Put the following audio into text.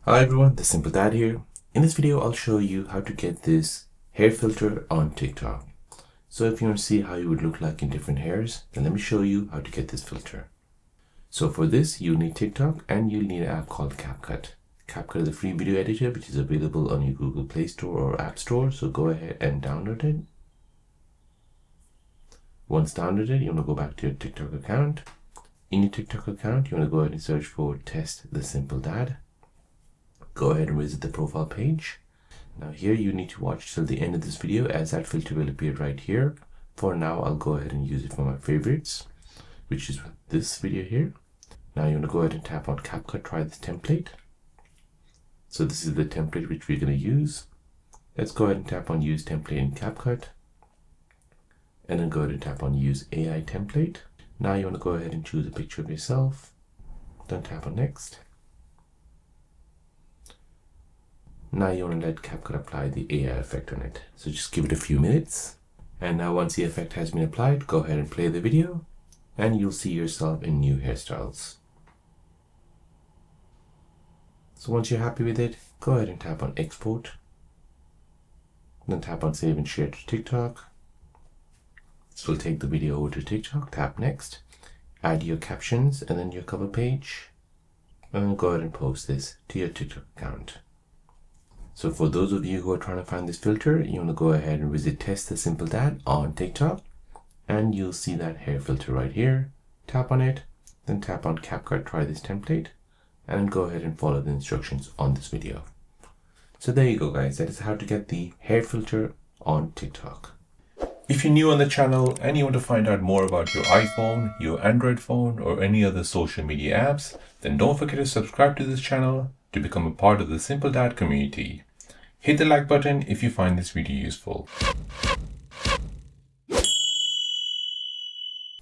Hi everyone, the Simple Dad here. In this video, I'll show you how to get this hair filter on TikTok. So if you want to see how you would look like in different hairs, then let me show you how to get this filter. So for this, you'll need TikTok and you'll need an app called Capcut. Capcut is a free video editor which is available on your Google Play Store or App Store, so go ahead and download it. Once downloaded, you want to go back to your TikTok account. In your TikTok account, you want to go ahead and search for Test the Simple Dad. Go ahead and visit the profile page. Now here you need to watch till the end of this video as that filter will appear right here. For now, I'll go ahead and use it for my favorites, which is this video here. Now you want to go ahead and tap on Capcut, try this template. So this is the template which we're going to use. Let's go ahead and tap on use template in Capcut. And then go ahead and tap on use AI template. Now you want to go ahead and choose a picture of yourself. Then tap on next. Now you want to let Capcut apply the AI effect on it. So just give it a few minutes. And now once the effect has been applied, go ahead and play the video and you'll see yourself in new hairstyles. So once you're happy with it, go ahead and tap on export. Then tap on save and share to TikTok. This will take the video over to TikTok. Tap next. Add your captions and then your cover page. And then go ahead and post this to your TikTok account. So for those of you who are trying to find this filter, you want to go ahead and visit Test the Simple Dad on TikTok and you'll see that hair filter right here. Tap on it, then tap on Capcut, try this template, and go ahead and follow the instructions on this video. So there you go guys, that is how to get the hair filter on TikTok. If you're new on the channel and you want to find out more about your iPhone, your Android phone, or any other social media apps, then don't forget to subscribe to this channel to become a part of the Simple Dad community. Hit the like button if you find this video useful.